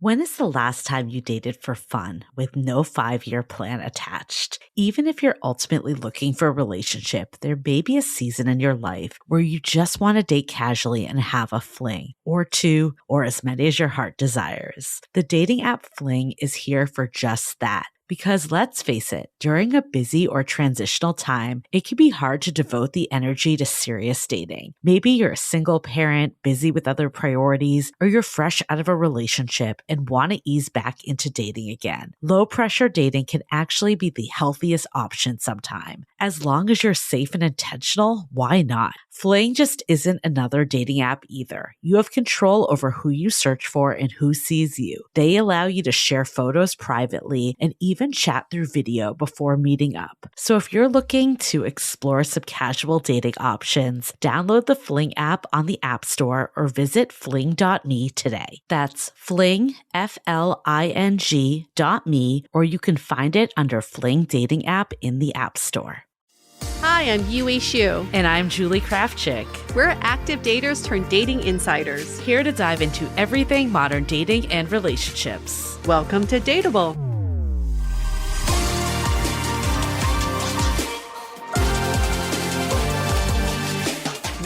When is the last time you dated for fun with no 5-year plan attached? Even if you're ultimately looking for a relationship, there may be a season in your life where you just want to date casually and have a fling, or two, or as many as your heart desires. The dating app Fling is here for just that. Because let's face it, during a busy or transitional time, it can be hard to devote the energy to serious dating. Maybe you're a single parent, busy with other priorities, or you're fresh out of a relationship and want to ease back into dating again. Low pressure dating can actually be the healthiest option sometime. As long as you're safe and intentional, why not? Fling just isn't another dating app either. You have control over who you search for and who sees you. They allow you to share photos privately and even chat through video before meeting up. So if you're looking to explore some casual dating options, download the Fling app on the App Store or visit fling.me today. That's Fling, FLING.me, or you can find it under Fling Dating App in the App Store. Hi, I'm Yue Xu. And I'm Julie Kraftchick. We're active daters turned dating insiders. Here to dive into everything modern dating and relationships. Welcome to DATEABLE.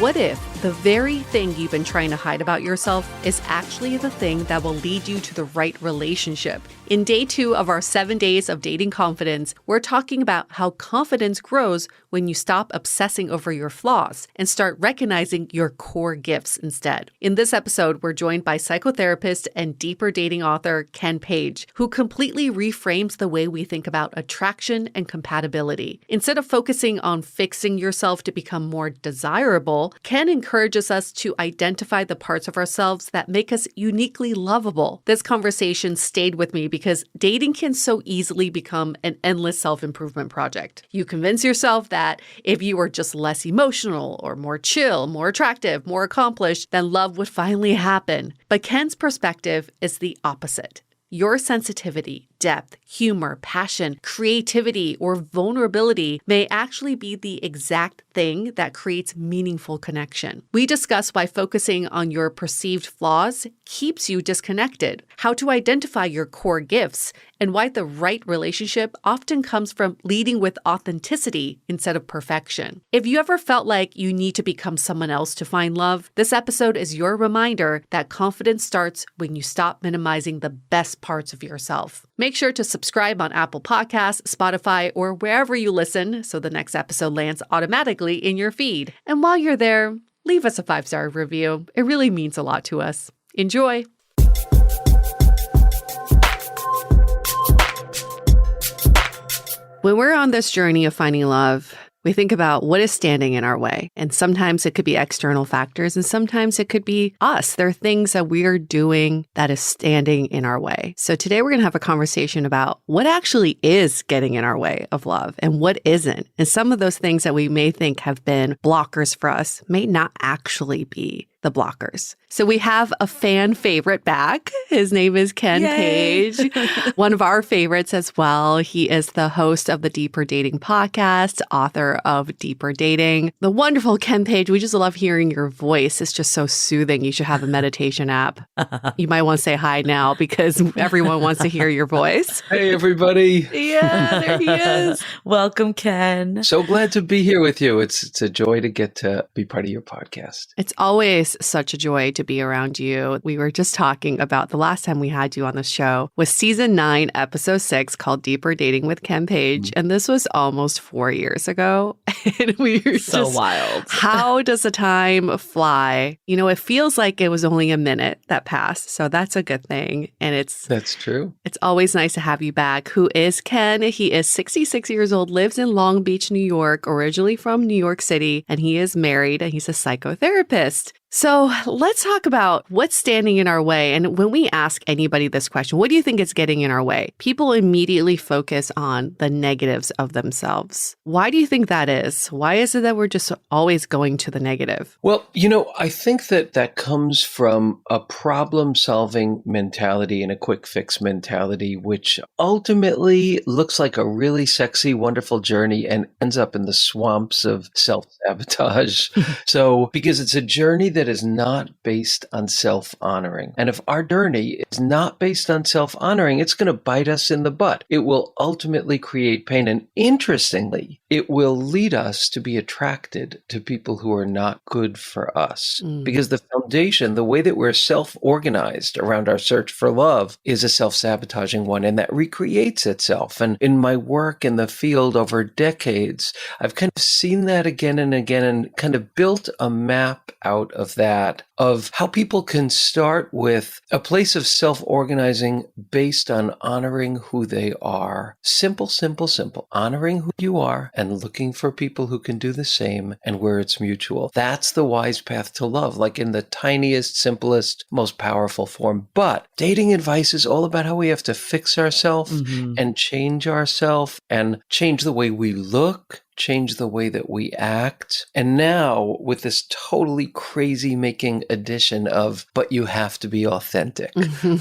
What if the very thing you've been trying to hide about yourself is actually the thing that will lead you to the right relationship? In day 2 of our 7 days of dating confidence, we're talking about how confidence grows when you stop obsessing over your flaws and start recognizing your core gifts instead. In this episode, we're joined by psychotherapist and deeper dating author Ken Page, who completely reframes the way we think about attraction and compatibility. Instead of focusing on fixing yourself to become more desirable, Ken encourages us to identify the parts of ourselves that make us uniquely lovable. This conversation stayed with me because dating can so easily become an endless self-improvement project. You convince yourself that if you were just less emotional or more chill, more attractive, more accomplished, then love would finally happen. But Ken's perspective is the opposite. Your sensitivity, depth, humor, passion, creativity, or vulnerability may actually be the exact thing that creates meaningful connection. We discuss why focusing on your perceived flaws keeps you disconnected, how to identify your core gifts, and why the right relationship often comes from leading with authenticity instead of perfection. If you ever felt like you need to become someone else to find love, this episode is your reminder that confidence starts when you stop minimizing the best parts of yourself. Make sure to subscribe on Apple Podcasts, Spotify, or wherever you listen so the next episode lands automatically in your feed. And while you're there, leave us a 5-star review. It really means a lot to us. Enjoy! When we're on this journey of finding love, we think about what is standing in our way. And sometimes it could be external factors, and sometimes it could be us. There are things that we are doing that is standing in our way. So today we're going to have a conversation about what actually is getting in our way of love and what isn't. And some of those things that we may think have been blockers for us may not actually be the blockers. So we have a fan favorite back. His name is Ken Page, one of our favorites as well. He is the host of the Deeper Dating podcast, author of Deeper Dating. The wonderful Ken Page. We just love hearing your voice. It's just so soothing. You should have a meditation app. You might want to say hi now because everyone wants to hear your voice. Hey, everybody. Yeah, there he is. Welcome, Ken. So glad to be here with you. It's a joy to get to be part of your podcast. It's always such a joy to be around you. We were just talking about the last time we had you on the show was season 9, episode 6 called Deeper Dating with Ken Page. And this was almost 4 years ago. And we were so wild. How does the time fly? You know, it feels like it was only a minute that passed. So that's a good thing. And that's true. It's always nice to have you back. Who is Ken? He is 66 years old, lives in Long Beach, New York, originally from New York City, and he is married and he's a psychotherapist. So let's talk about what's standing in our way. And when we ask anybody this question, what do you think is getting in our way? People immediately focus on the negatives of themselves. Why do you think that is? Why is it that we're just always going to the negative? Well, you know, I think that comes from a problem-solving mentality and a quick fix mentality, which ultimately looks like a really sexy, wonderful journey and ends up in the swamps of self-sabotage. So because it's a journey that that is not based on self-honoring. And if our journey is not based on self-honoring, it's going to bite us in the butt. It will ultimately create pain. And interestingly, it will lead us to be attracted to people who are not good for us. Because the foundation, the way that we're self-organized around our search for love is a self-sabotaging one, and that recreates itself. And in my work in the field over decades, I've kind of seen that again and again and kind of built a map out of that, of how people can start with a place of self-organizing based on honoring who they are. Simple, simple, simple. Honoring who you are and looking for people who can do the same and where it's mutual. That's the wise path to love, like in the tiniest, simplest, most powerful form. But dating advice is all about how we have to fix ourselves and change ourselves and change the way we look, change the way that we act. And now with this totally crazy making addition of, but you have to be authentic,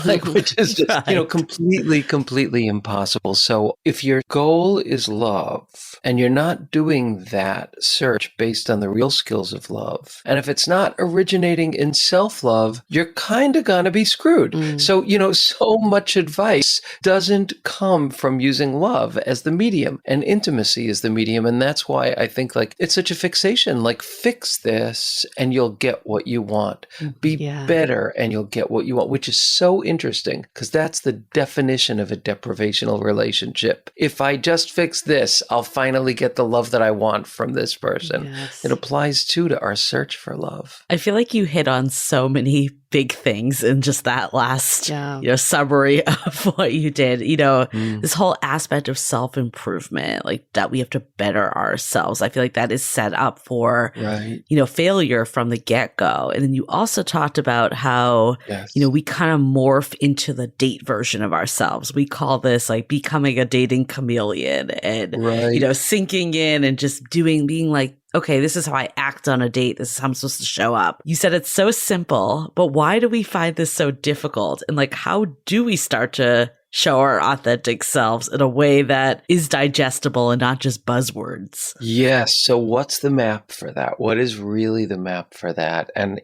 like, which is just, Right. completely impossible. So if your goal is love and you're not doing that search based on the real skills of love, and if it's not originating in self-love, you're kind of going to be screwed. So, so much advice doesn't come from using love as the medium and intimacy as the medium. And that's why I think it's such a fixation, fix this and you'll get what you want. Be better and you'll get what you want, which is so interesting because that's the definition of a deprivational relationship. If I just fix this, I'll finally get the love that I want from this person. Yes. It applies too to our search for love. I feel like you hit on so many big things in just that last summary of what you did. This whole aspect of self-improvement, that we have to better ourselves. I feel like that is set up for failure from the get-go. And then you also talked about how we kind of morph into the date version of ourselves. We call this becoming a dating chameleon and sinking in and just being like, okay, this is how I act on a date. This is how I'm supposed to show up. You said it's so simple, but why do we find this so difficult? And how do we start to show our authentic selves in a way that is digestible and not just buzzwords? Yes. So what's the map for that? What is really the map for that? And,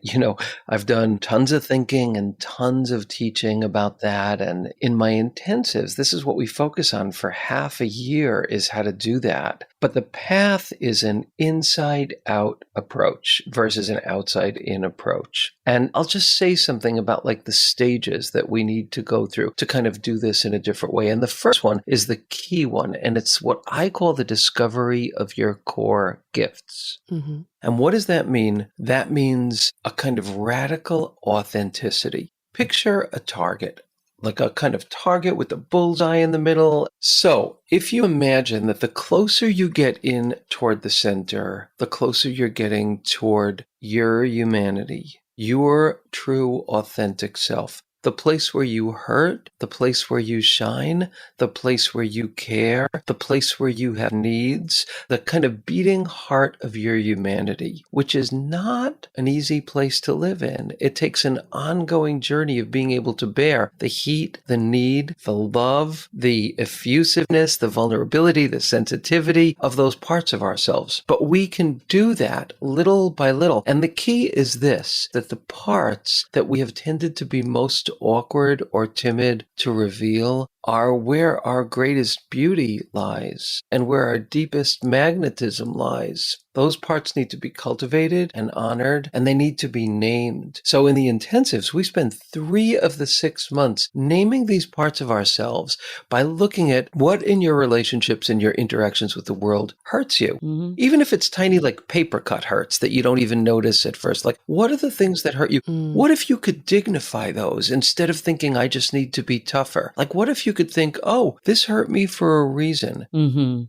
I've done tons of thinking and tons of teaching about that. And in my intensives, this is what we focus on for half a year, is how to do that. But the path is an inside out approach versus an outside in approach. And I'll just say something about the stages that we need to go through to kind of do this in a different way. And the first one is the key one. And it's what I call the discovery of your core gifts. And what does that mean? That means a kind of radical authenticity. Picture a target, like a kind of target with a bullseye in the middle. So if you imagine that the closer you get in toward the center, the closer you're getting toward your humanity, your true authentic self, the place where you hurt, the place where you shine, the place where you care, the place where you have needs, the kind of beating heart of your humanity, which is not an easy place to live in. It takes an ongoing journey of being able to bear the heat, the need, the love, the effusiveness, the vulnerability, the sensitivity of those parts of ourselves. But we can do that little by little. And the key is this, that the parts that we have tended to be most awkward or timid to reveal are where our greatest beauty lies and where our deepest magnetism lies. Those parts need to be cultivated and honored, and they need to be named. So in the intensives, we spend 3 of the 6 months naming these parts of ourselves by looking at what in your relationships and your interactions with the world hurts you. Even if it's tiny, paper cut hurts that you don't even notice at first. What are the things that hurt you? What if you could dignify those instead of thinking, I just need to be tougher? What if you could think, oh, this hurt me for a reason.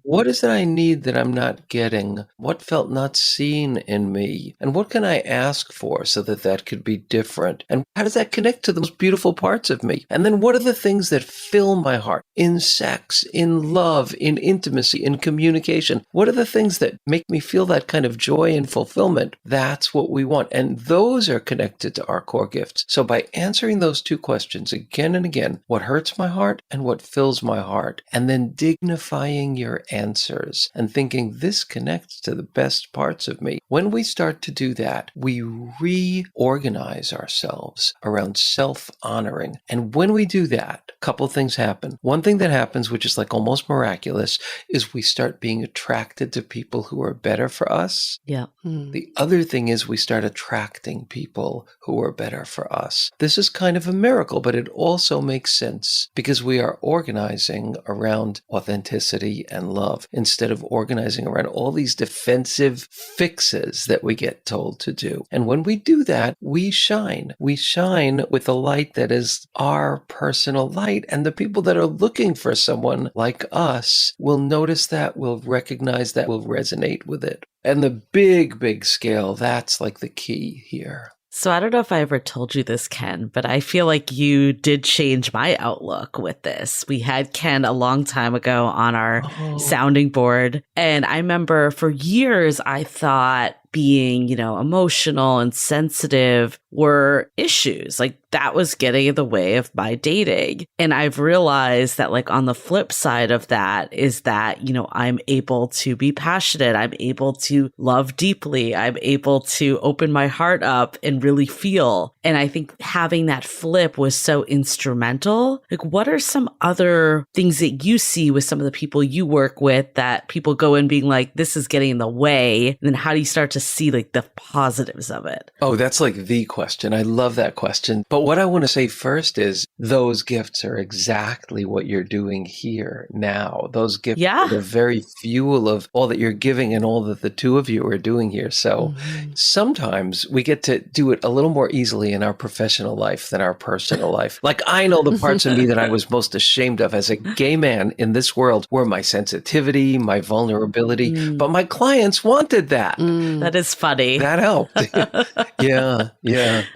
What is it I need that I'm not getting? What felt not seen in me? And what can I ask for so that that could be different? And how does that connect to the most beautiful parts of me? And then what are the things that fill my heart in sex, in love, in intimacy, in communication? What are the things that make me feel that kind of joy and fulfillment? That's what we want. And those are connected to our core gifts. So by answering those 2 questions again and again, what hurts my heart and what fills my heart, and then dignifying your answers and thinking this connects to the best parts of me. When we start to do that, we reorganize ourselves around self-honoring. And when we do that, a couple things happen. One thing that happens, which is like almost miraculous, is we start being attracted to people who are better for us. Yeah. The other thing is we start attracting people who are better for us. This is kind of a miracle, but it also makes sense because we are organizing around authenticity and love instead of organizing around all these defensive fixes that we get told to do. And when we do that, we shine. We shine with a light that is our personal light. And the people that are looking for someone like us will notice that, will recognize that, will resonate with it. And the big scale, that's like the key here. So I don't know if I ever told you this, Ken, but I feel like you did change my outlook with this. We had Ken a long time ago on our sounding board. And I remember for years, I thought being, emotional and sensitive were issues. Like that was getting in the way of my dating. And I've realized that like on the flip side of that is that, I'm able to be passionate. I'm able to love deeply. I'm able to open my heart up and really feel. And I think having that flip was so instrumental. Like what are some other things that you see with some of the people you work with that people go in being like, this is getting in the way? And then how do you start to see like the positives of it? Oh, that's like the question. I love that question. But what I want to say first is those gifts are exactly what you're doing here now. Those gifts are the very fuel of all that you're giving and all that the two of you are doing here. So sometimes we get to do it a little more easily in our professional life than our personal life. Like I know the parts of me that I was most ashamed of as a gay man in this world were my sensitivity, my vulnerability, but my clients wanted that. That is funny. That helped. Yeah.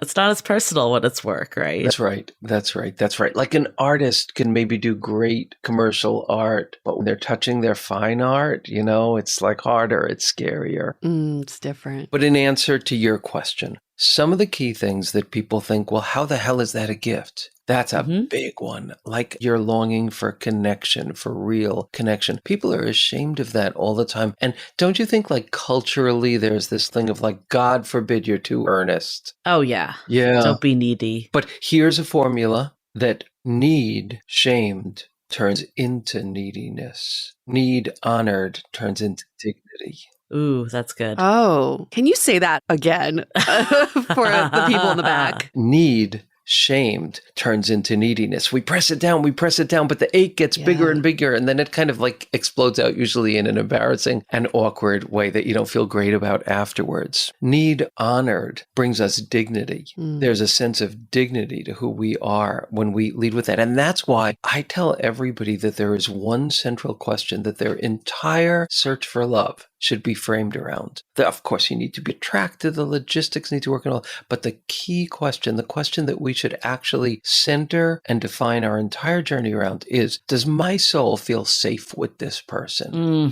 It's not as personal when it's work, right? That's right. Like an artist can maybe do great commercial art, but when they're touching their fine art, it's like harder, it's scarier. It's different. But in answer to your question, some of the key things that people think, well, how the hell is that a gift? That's a big one. Like you're longing for connection, for real connection. People are ashamed of that all the time. And don't you think like culturally there's this thing of like, God forbid you're too earnest. Oh, yeah. Yeah. Don't be needy. But here's a formula that need shamed turns into neediness. Need honored turns into dignity. Ooh, that's good. Oh, can you say that again for the people in the back? Need shamed turns into neediness. We press it down, but the ache gets bigger and bigger. And then it kind of like explodes out, usually in an embarrassing and awkward way that you don't feel great about afterwards. Need honored brings us dignity. There's a sense of dignity to who we are when we lead with that. And that's why I tell everybody that there is one central question that their entire search for love should be framed around. Of course, you need to be attracted, the logistics need to work and all, but the key question, the question that we should actually center and define our entire journey around is, does my soul feel safe with this person?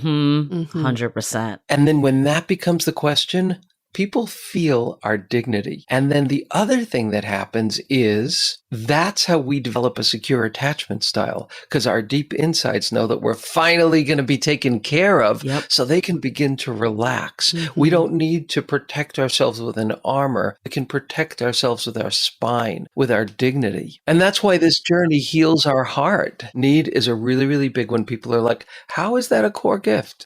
100%. And then when that becomes the question, people feel our dignity. And then the other thing that happens is that's how we develop a secure attachment style, because our deep insides know that we're finally going to be taken care of, so they can begin to relax. We don't need to protect ourselves with an armor. We can protect ourselves with our spine, with our dignity. And that's why this journey heals our heart. Need is a really, really big one. People are like, how is that a core gift?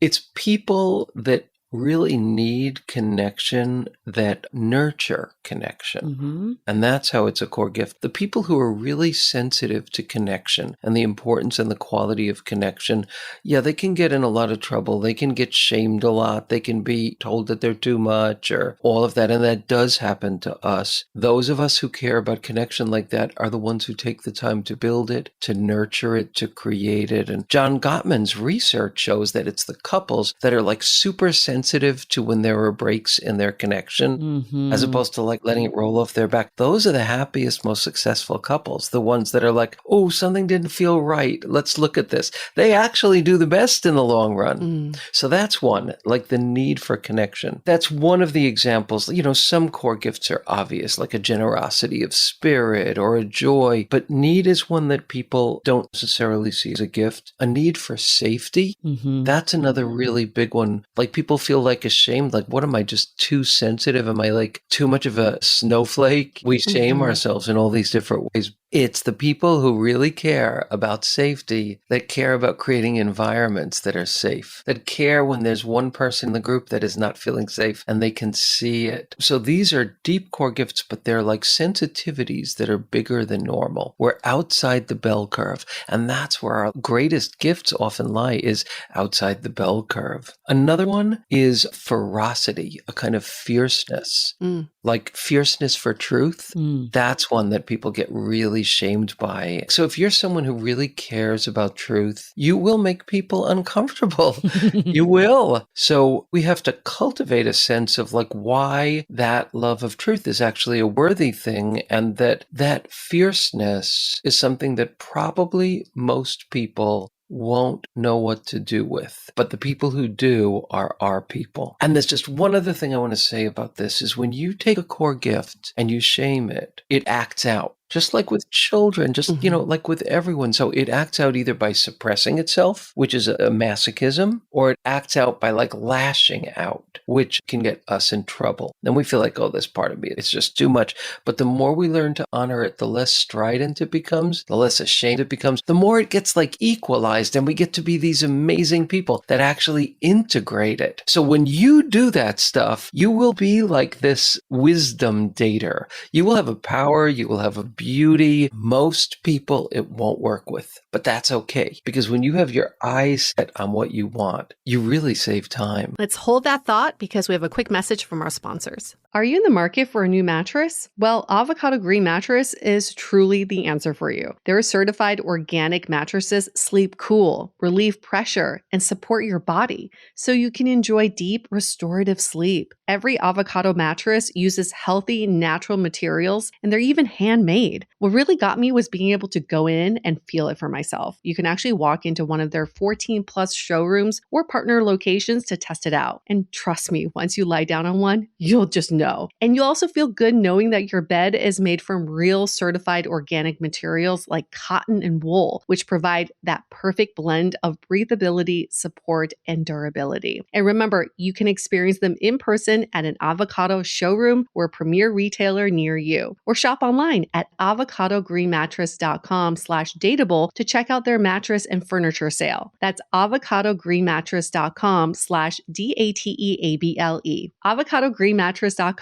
It's people that really need connection that nurture connection. And that's how it's a core gift. The people who are really sensitive to connection and the importance and the quality of connection, they can get in a lot of trouble. They can get shamed a lot. They can be told that they're too much or all of that. And that does happen to us. Those of us who care about connection like that are the ones who take the time to build it, to nurture it, to create it. And John Gottman's research shows that it's the couples that are like super sensitive sensitive to when there are breaks in their connection, as opposed to like letting it roll off their back. Those are the happiest, most successful couples. The ones that are like, oh, something didn't feel right. Let's look at this. They actually do the best in the long run. So that's one, like the need for connection. That's one of the examples. You know, some core gifts are obvious, like a generosity of spirit or a joy, but need is one that people don't necessarily see as a gift. A need for safety. That's another really big one. Like people feel like ashamed. Like, what am I, just too sensitive? Am I like too much of a snowflake? We shame ourselves in all these different ways. It's the people who really care about safety, that care about creating environments that are safe, that care when there's one person in the group that is not feeling safe and they can see it. So these are deep core gifts, but they're like sensitivities that are bigger than normal. We're outside the bell curve. And that's where our greatest gifts often lie, is outside the bell curve. Another one is ferocity, a kind of fierceness, like fierceness for truth. That's one that people get really shamed by. So if you're someone who really cares about truth, you will make people uncomfortable. You will. So we have to cultivate a sense of like why that love of truth is actually a worthy thing, and that fierceness is something that probably most people won't know what to do with. But the people who do are our people. And there's just one other thing I want to say about this is when you take a core gift and you shame it, it acts out. Just like with children, just, like with everyone. So it acts out either by suppressing itself, which is a masochism, or it acts out by like lashing out, which can get us in trouble. Then we feel like, oh, this part of me, it's just too much. But the more we learn to honor it, the less strident it becomes, the less ashamed it becomes, the more it gets like equalized, and we get to be these amazing people that actually integrate it. So when you do that stuff, you will be like this wisdom dater. You will have a power, you will have a beauty. Most people it won't work with, but that's okay, because when you have your eyes set on what you want, you really save time. Let's hold that thought because we have a quick message from our sponsors. Are you in the market for a new mattress? Well, Avocado Green Mattress is truly the answer for you. Their certified organic mattresses sleep cool, relieve pressure, and support your body so you can enjoy deep, restorative sleep. Every Avocado mattress uses healthy, natural materials, and they're even handmade. What really got me was being able to go in and feel it for myself. You can actually walk into one of their 14 plus showrooms or partner locations to test it out. And trust me, once you lie down on one, you'll just know. And you'll also feel good knowing that your bed is made from real certified organic materials like cotton and wool, which provide that perfect blend of breathability, support, and durability. And remember, you can experience them in person at an Avocado showroom or a premier retailer near you, or shop online at avocadogreenmattress.com/dateable to check out their mattress and furniture sale. That's avocadogreenmattress.com/DATEABLE. avocadogreenmattress.com/dateable.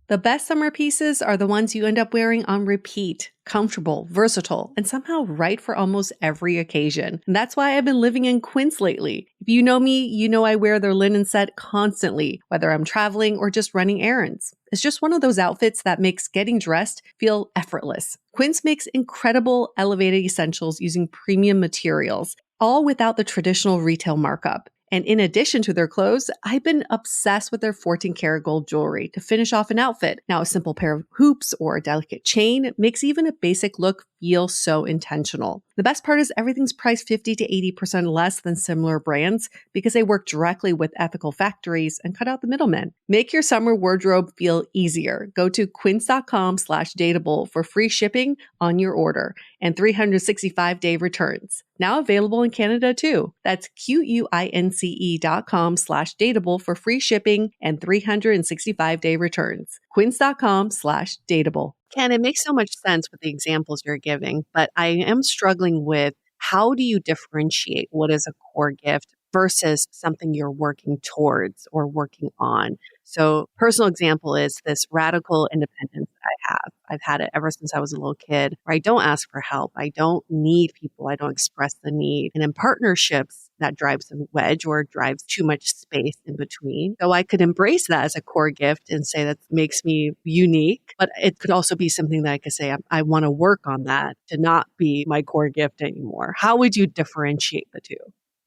The best summer pieces are the ones you end up wearing on repeat. Comfortable, versatile, and somehow right for almost every occasion. And that's why I've been living in Quince lately. If you know me, you know I wear their linen set constantly, whether I'm traveling or just running errands. It's just one of those outfits that makes getting dressed feel effortless. Quince makes incredible elevated essentials using premium materials, all without the traditional retail markup. And in addition to their clothes, I've been obsessed with their 14 karat gold jewelry to finish off an outfit. Now, a simple pair of hoops or a delicate chain makes even a basic look feel so intentional. The best part is everything's priced 50 to 80% less than similar brands because they work directly with ethical factories and cut out the middlemen. Make your summer wardrobe feel easier. Go to quince.com/dateable for free shipping on your order and 365-day returns. Now available in Canada too. That's QUINCE.com/dateable for free shipping and 365-day returns. Quince.com/dateable. Ken, it makes so much sense with the examples you're giving, but I am struggling with how do you differentiate what is a core gift versus something you're working towards or working on? So personal example is this radical independence that I have. I've had it ever since I was a little kid, where I don't ask for help. I don't need people. I don't express the need. And in partnerships, that drives a wedge or drives too much space in between. So I could embrace that as a core gift and say that makes me unique, but it could also be something that I could say, I want to work on that to not be my core gift anymore. How would you differentiate the two?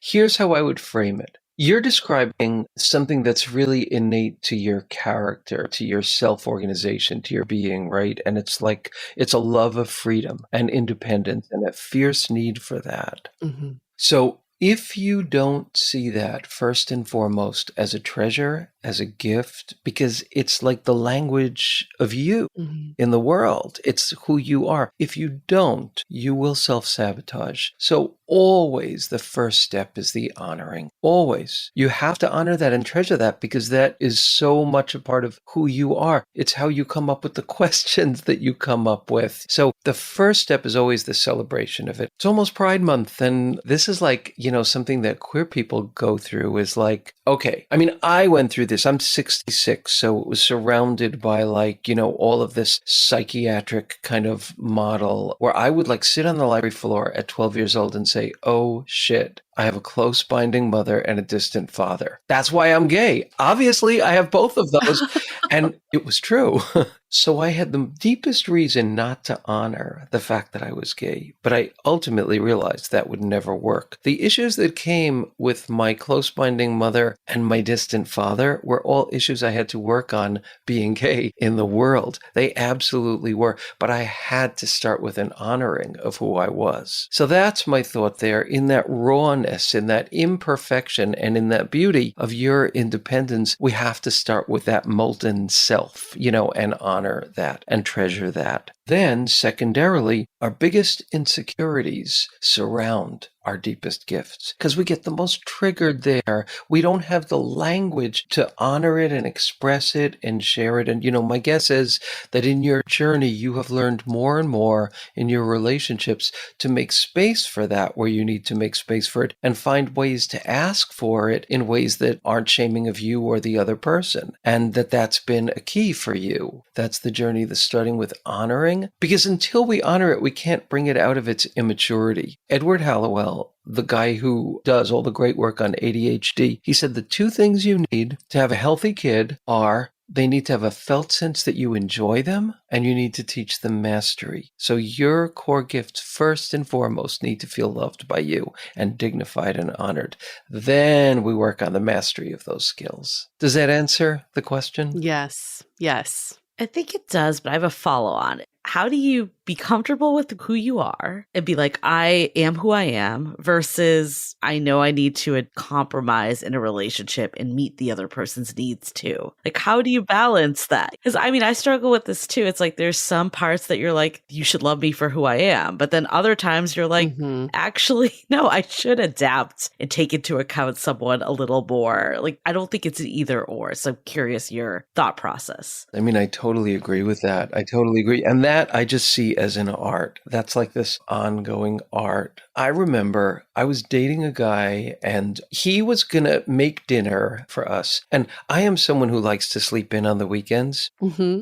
Here's how I would frame it. You're describing something that's really innate to your character, to your self-organization, to your being, right? And it's like, it's a love of freedom and independence and a fierce need for that. Mm-hmm. So if you don't see that first and foremost as a treasure, as a gift, because it's like the language of you Mm-hmm. in the world, it's who you are. If you don't, you will self-sabotage. So always the first step is the honoring. Always. You have to honor that and treasure that because that is so much a part of who you are. It's how you come up with the questions that you come up with. So the first step is always the celebration of it. It's almost Pride Month. And this is like, something that queer people go through is like, okay, I mean, I went through this. I'm 66. So it was surrounded by like, all of this psychiatric kind of model where I would like sit on the library floor at 12 years old and say, oh shit, I have a close binding mother and a distant father. That's why I'm gay. Obviously, I have both of those. And it was true. So I had the deepest reason not to honor the fact that I was gay. But I ultimately realized that would never work. The issues that came with my close binding mother and my distant father were all issues I had to work on being gay in the world. They absolutely were. But I had to start with an honoring of who I was. So that's my thought there. In that rawness, in that imperfection, and in that beauty of your independence, we have to start with that molten self, and honor that and treasure that. Then, secondarily, our biggest insecurities surround our deepest gifts because we get the most triggered there. We don't have the language to honor it and express it and share it. And, my guess is that in your journey, you have learned more and more in your relationships to make space for that where you need to make space for it and find ways to ask for it in ways that aren't shaming of you or the other person. And that's been a key for you. That's the journey that's starting with honoring. Because until we honor it, we can't bring it out of its immaturity. Edward Hallowell, the guy who does all the great work on ADHD, he said the two things you need to have a healthy kid are they need to have a felt sense that you enjoy them, and you need to teach them mastery. So your core gifts, first and foremost, need to feel loved by you and dignified and honored. Then we work on the mastery of those skills. Does that answer the question? Yes. Yes. I think it does, but I have a follow on. How do you be comfortable with who you are and be like, I am who I am versus I know I need to compromise in a relationship and meet the other person's needs too? Like, how do you balance that? Because I struggle with this too. It's like there's some parts that you're like, you should love me for who I am. But then other times you're like, actually, no, I should adapt and take into account someone a little more. Like, I don't think it's an either or. So I'm curious your thought process. I totally agree with that. I totally agree. And that I just see as an art. That's like this ongoing art. I remember I was dating a guy and he was going to make dinner for us. And I am someone who likes to sleep in on the weekends.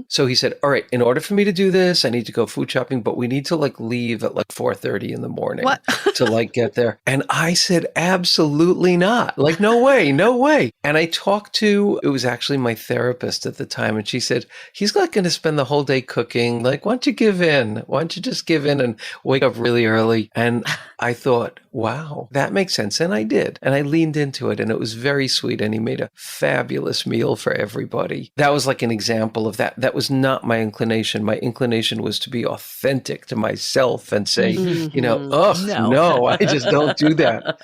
So he said, all right, in order for me to do this, I need to go food shopping, but we need to leave at 4:30 in the morning to get there. And I said, absolutely not. No way, no way. And I talked to, it was actually my therapist at the time. And she said, he's not going to spend the whole day cooking. Why don't you give in? Why don't you just give in and wake up really early? And I thought, wow, that makes sense. And I did. And I leaned into it and it was very sweet. And he made a fabulous meal for everybody. That was an example of that. That was not my inclination. My inclination was to be authentic to myself and say, no, I just don't do that.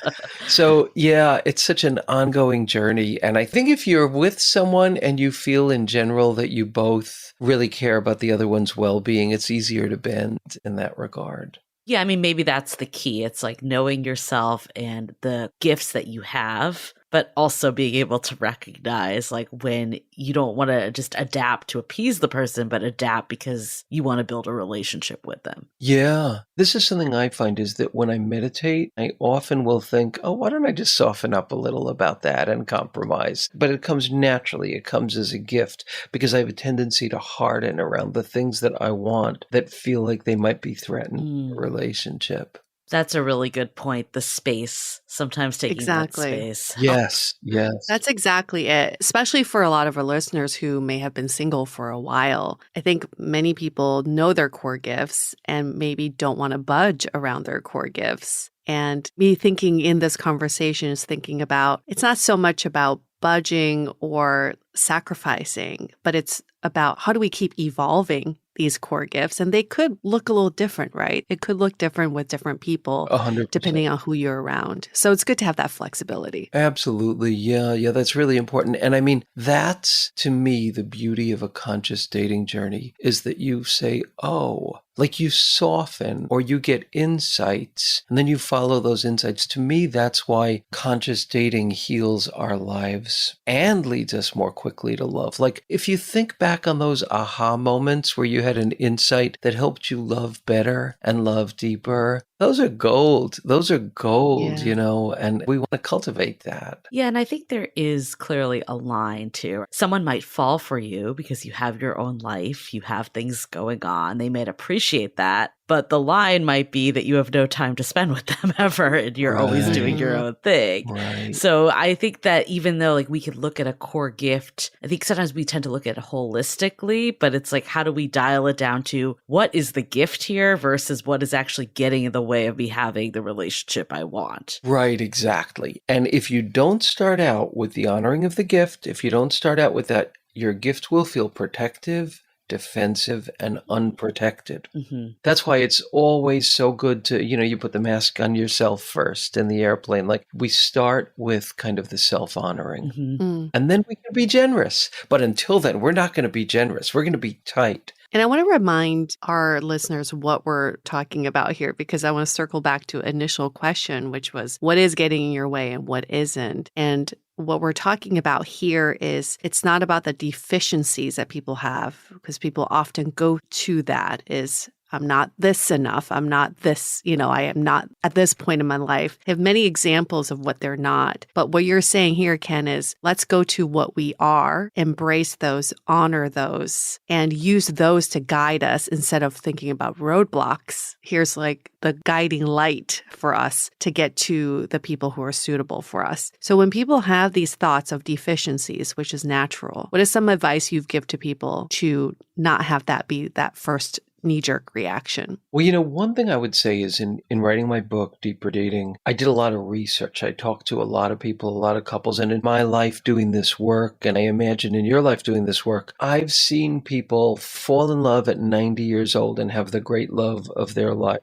So yeah, it's such an ongoing journey. And I think if you're with someone and you feel in general that you both really care about the other one's well-being, it's easier to bend in that regard. Yeah, maybe that's the key. It's knowing yourself and the gifts that you have, but also being able to recognize when you don't want to just adapt to appease the person, but adapt because you want to build a relationship with them. Yeah. This is something I find is that when I meditate, I often will think, oh, why don't I just soften up a little about that and compromise? But it comes naturally. It comes as a gift because I have a tendency to harden around the things that I want that feel like they might be threatened in a relationship. That's a really good point. The space, sometimes taking that Exactly. space. Yes, yes. That's exactly it, especially for a lot of our listeners who may have been single for a while. I think many people know their core gifts and maybe don't want to budge around their core gifts. And me thinking in this conversation is thinking about it's not so much about budging or sacrificing, but it's about how do we keep evolving these core gifts? And they could look a little different, right? It could look different with different people, 100%. depending on who you're around. So it's good to have that flexibility. Absolutely. Yeah, that's really important. And I mean, that's to me the beauty of a conscious dating journey is that you say, oh, like you soften or you get insights and then you follow those insights. To me, that's why conscious dating heals our lives and leads us more quickly to love. Like if you think back on those aha moments where you had an insight that helped you love better and love deeper, those are gold. Those are gold, Yeah. and we want to cultivate that. Yeah, and I think there is clearly a line too. Someone might fall for you because you have your own life, you have things going on. They might appreciate that, but the line might be that you have no time to spend with them ever and you're always doing your Mhm. own thing. Right. So I think that even though like we could look at a core gift, I think sometimes we tend to look at it holistically, but it's like how do we dial it down to what is the gift here versus what is actually getting in the way of me having the relationship I want. Right, exactly. And if you don't start out with the honoring of the gift, if you don't start out with that, your gift will feel protective, defensive, and unprotected. Mm-hmm. That's why it's always so good to, you put the mask on yourself first in the airplane. Like we start with kind of the self-honoring. Mm-hmm. Mm. And then we can be generous. But until then, we're not going to be generous. We're going to be tight. And I want to remind our listeners what we're talking about here, because I want to circle back to initial question, which was what is getting in your way and what isn't. And what we're talking about here is it's not about the deficiencies that people have, because people often go to that is I'm not this enough. I'm not this, I am not at this point in my life. I have many examples of what they're not. But what you're saying here, Ken, is let's go to what we are, embrace those, honor those, and use those to guide us instead of thinking about roadblocks. Here's like the guiding light for us to get to the people who are suitable for us. So when people have these thoughts of deficiencies, which is natural, what is some advice you've given to people to not have that be that first knee-jerk reaction? Well, one thing I would say is in writing my book, Deeper Dating, I did a lot of research. I talked to a lot of people, a lot of couples, and in my life doing this work, and I imagine in your life doing this work, I've seen people fall in love at 90 years old and have the great love of their life.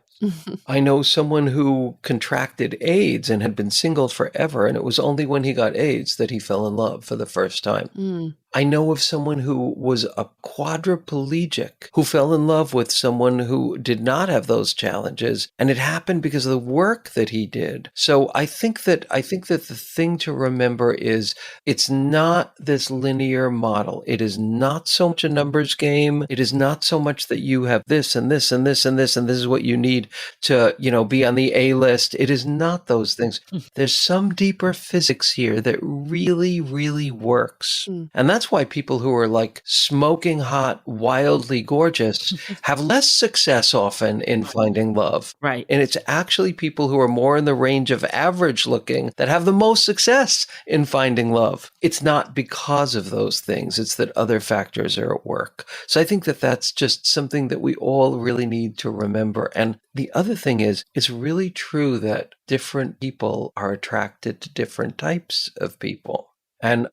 I know someone who contracted AIDS and had been single forever, and it was only when he got AIDS that he fell in love for the first time. Mm. I know of someone who was a quadriplegic who fell in love with someone who did not have those challenges, and it happened because of the work that he did. So I think that the thing to remember is it's not this linear model. It is not so much a numbers game. It is not so much that you have this and this and this and this and this is what you need to, be on the A list. It is not those things. There's some deeper physics here that really, really works. And that's why people who are like smoking hot, wildly gorgeous have less success often in finding love. Right. And it's actually people who are more in the range of average looking that have the most success in finding love. It's not because of those things. It's that other factors are at work. So I think that that's just something that we all really need to remember. And the other thing is, it's really true that different people are attracted to different types of people. And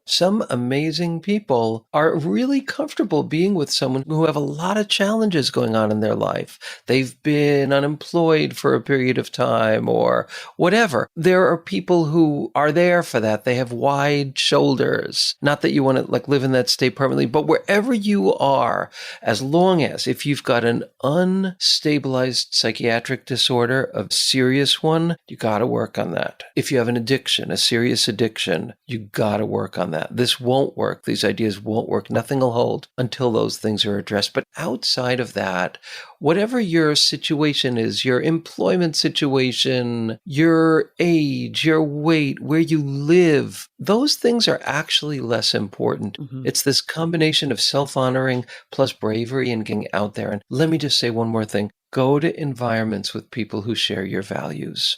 some amazing people are really comfortable being with someone who have a lot of challenges going on in their life. They've been unemployed for a period of time or whatever. There are people who are there for that. They have wide shoulders. Not that you want to live in that state permanently, but wherever you are, as long as if you've got an unstabilized psychiatric disorder, a serious one, you got to work on that. If you have an addiction, a serious addiction, you got to work on that. This won't work. These ideas won't work. Nothing will hold until those things are addressed. But outside of that, whatever your situation is, your employment situation, your age, your weight, where you live, those things are actually less important. Mm-hmm. It's this combination of self-honoring plus bravery and getting out there. And let me just say one more thing. Go to environments with people who share your values,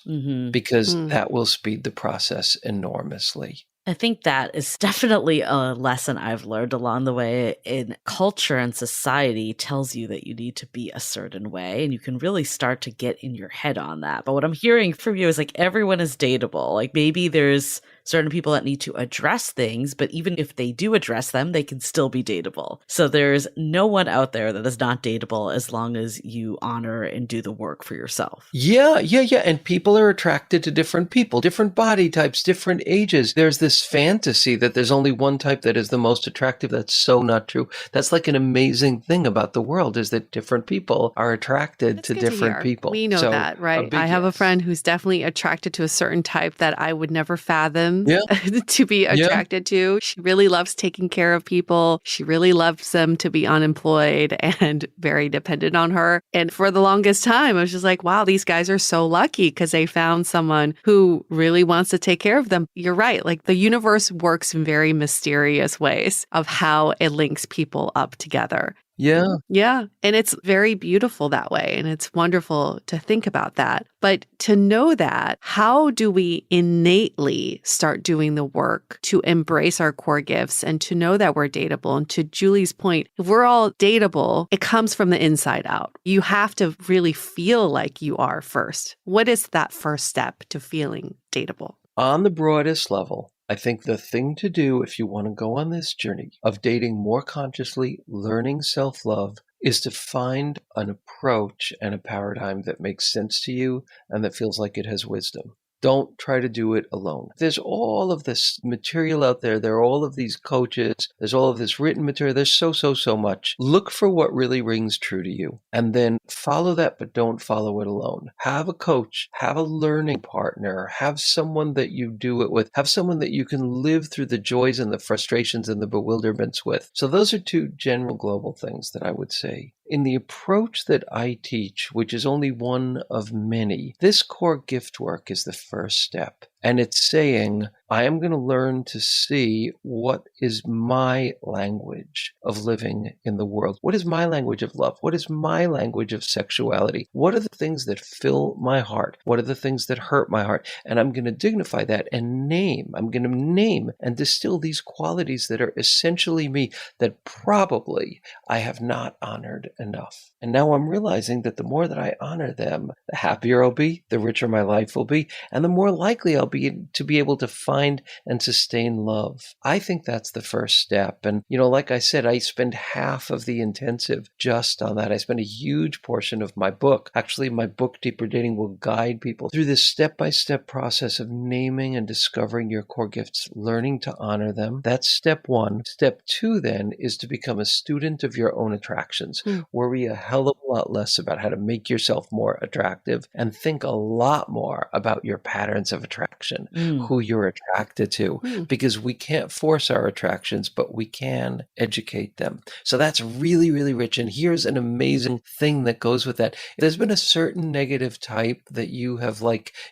because that will speed the process enormously. I think that is definitely a lesson I've learned along the way. In culture and society tells you that you need to be a certain way, and you can really start to get in your head on that. But what I'm hearing from you is like everyone is dateable. Like maybe there's certain people that need to address things, but even if they do address them, they can still be dateable. So there's no one out there that is not dateable as long as you honor and do the work for yourself. Yeah. And people are attracted to different people, different body types, different ages. There's this fantasy that there's only one type that is the most attractive. That's so not true. That's like an amazing thing about the world, is that different people are attracted to different people. We know that, right? I have a friend who's definitely attracted to a certain type that I would never fathom to be attracted to. She really loves taking care of people. She really loves them to be unemployed and very dependent on her. And for the longest time, I was just like, wow, these guys are so lucky because they found someone who really wants to take care of them. You're right. Like the universe works in very mysterious ways of how it links people up together. Yeah. Yeah. And it's very beautiful that way. And it's wonderful to think about that. But to know that, how do we innately start doing the work to embrace our core gifts and to know that we're dateable? And to Julie's point, if we're all dateable, it comes from the inside out. You have to really feel like you are first. What is that first step to feeling dateable? On the broadest level, I think the thing to do if you want to go on this journey of dating more consciously, learning self-love, is to find an approach and a paradigm that makes sense to you and that feels like it has wisdom. Don't try to do it alone. There's all of this material out there. There are all of these coaches. There's all of this written material. There's so much. Look for what really rings true to you and then follow that, but don't follow it alone. Have a coach, have a learning partner, have someone that you do it with, have someone that you can live through the joys and the frustrations and the bewilderments with. So those are two general global things that I would say. In the approach that I teach, which is only one of many, this core gift work is the first step. And it's saying, I am going to learn to see what is my language of living in the world. What is my language of love? What is my language of sexuality? What are the things that fill my heart? What are the things that hurt my heart? And I'm going to dignify that and I'm going to name and distill these qualities that are essentially me that probably I have not honored enough. And now I'm realizing that the more that I honor them, the happier I'll be, the richer my life will be, and the more likely I'll be to be able to find and sustain love. I think that's the first step. And, like I said, I spend half of the intensive just on that. I spend a huge portion of my book. Actually, my book, Deeper Dating, will guide people through this step-by-step process of naming and discovering your core gifts, learning to honor them. That's step one. Step two, then, is to become a student of your own attractions. Worry a hell of a lot less about how to make yourself more attractive and think a lot more about your patterns of attraction, who you're attracted to, because we can't force our attractions, but we can educate them. So that's really, really rich. And here's an amazing thing that goes with that. There's been a certain negative type that you have,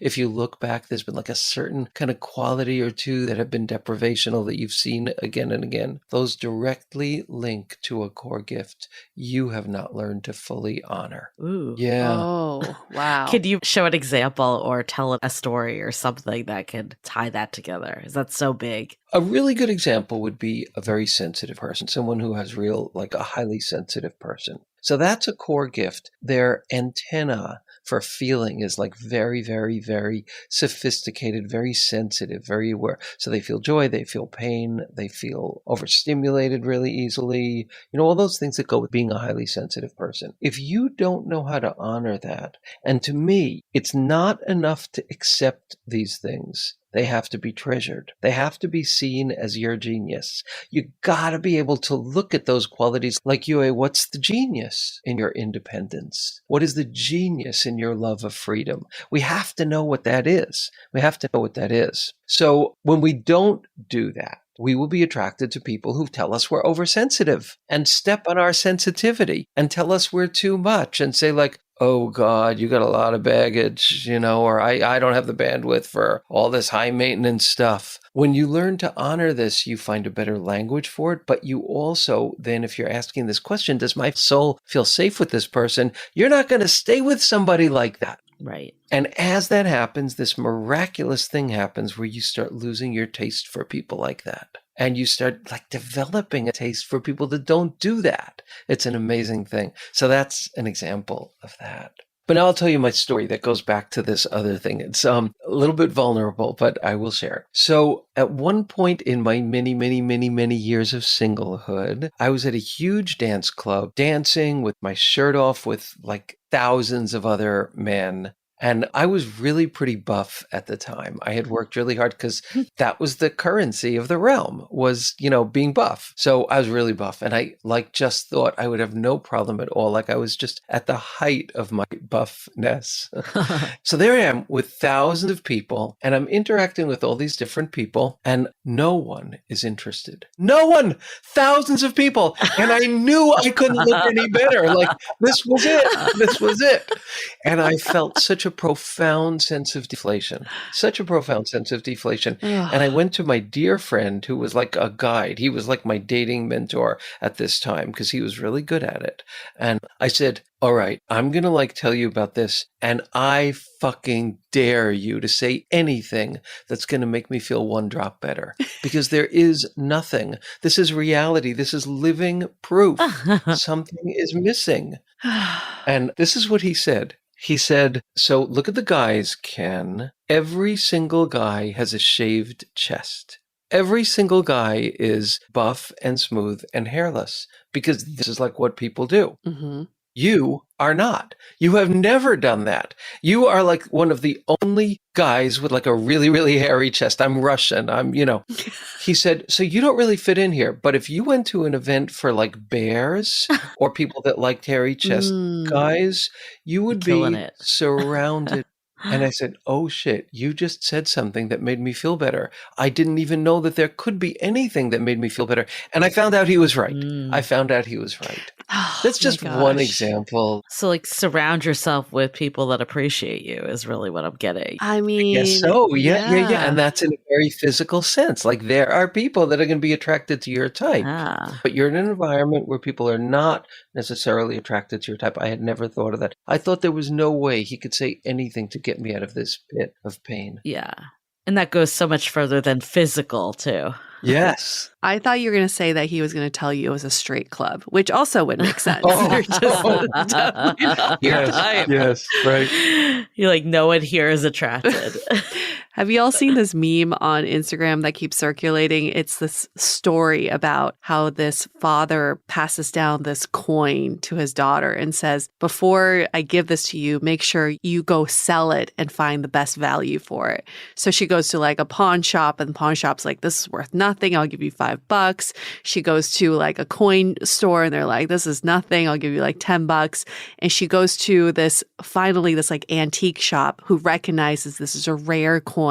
if you look back, there's been a certain kind of quality or two that have been deprivational that you've seen again and again. Those directly link to a core gift you have not learned to fully honor. Ooh. Yeah. Oh, wow. Could you show an example or tell a story or something that could tie that together? Is that so big? A really good example would be a very sensitive person, someone who has a highly sensitive person. So that's a core gift. Their antenna for feeling is very, very, very sophisticated, very sensitive, very aware. So they feel joy, they feel pain, they feel overstimulated really easily, all those things that go with being a highly sensitive person. If you don't know how to honor that, and to me, it's not enough to accept these things. They have to be treasured. They have to be seen as your genius. You gotta be able to look at those qualities like Yue, what's the genius in your independence? What is the genius in your love of freedom? We have to know what that is. We have to know what that is. So when we don't do that, we will be attracted to people who tell us we're oversensitive and step on our sensitivity and tell us we're too much and say like, oh God, you got a lot of baggage, or I don't have the bandwidth for all this high maintenance stuff. When you learn to honor this, you find a better language for it. But you also then, if you're asking this question, does my soul feel safe with this person? You're not going to stay with somebody like that. Right. And as that happens, this miraculous thing happens where you start losing your taste for people like that. And you start like developing a taste for people that don't do that. It's an amazing thing. So that's an example of that. But now I'll tell you my story that goes back to this other thing. It's a little bit vulnerable, but I will share it. So at one point in my many years of singlehood, I was at a huge dance club dancing with my shirt off with like thousands of other men. And I was really pretty buff at the time. I had worked really hard because that was the currency of the realm was, being buff. So I was really buff. And I just thought I would have no problem at all. Like I was just at the height of my buffness. So there I am with thousands of people and I'm interacting with all these different people and no one is interested. No one! Thousands of people. And I knew I couldn't look any better. Like this was it. This was it. And I felt such a profound sense of deflation, And I went to my dear friend who was like a guide. He was like my dating mentor at this time because he was really good at it. And I said, all right, I'm going to tell you about this. And I fucking dare you to say anything that's going to make me feel one drop better because there is nothing. This is reality. This is living proof. Something is missing. And this is what he said. He said, so look at the guys, Ken. Every single guy has a shaved chest. Every single guy is buff and smooth and hairless because this is like what people do. Mm-hmm. You are not. You have never done that. You are like one of the only guys with like a really, really hairy chest. I'm Russian. He said, so you don't really fit in here. But if you went to an event for like bears or people that liked hairy chest guys, you would be surrounded. And I said, oh shit, you just said something that made me feel better. I didn't even know that there could be anything that made me feel better. And I found out he was right. That's just one example. So surround yourself with people that appreciate you is really what I'm getting. I mean, yes, so yeah. And that's in a very physical sense. Like there are people that are going to be attracted to your type, but you're in an environment where people are not necessarily attracted to your type. I had never thought of that. I thought there was no way he could say anything to get me out of this pit of pain. Yeah. And that goes so much further than physical too. Yes. I thought you were going to say that he was going to tell you it was a straight club, which also would make sense. Yes, right. You're like, no one here is attracted. Have you all seen this meme on Instagram that keeps circulating? It's this story about how this father passes down this coin to his daughter and says, before I give this to you, make sure you go sell it and find the best value for it. So she goes to like a pawn shop and the pawn shop's like, this is worth nothing. I'll give you $5. She goes to like a coin store and they're like, this is nothing. I'll give you like $10. And she goes to this like antique shop who recognizes this is a rare coin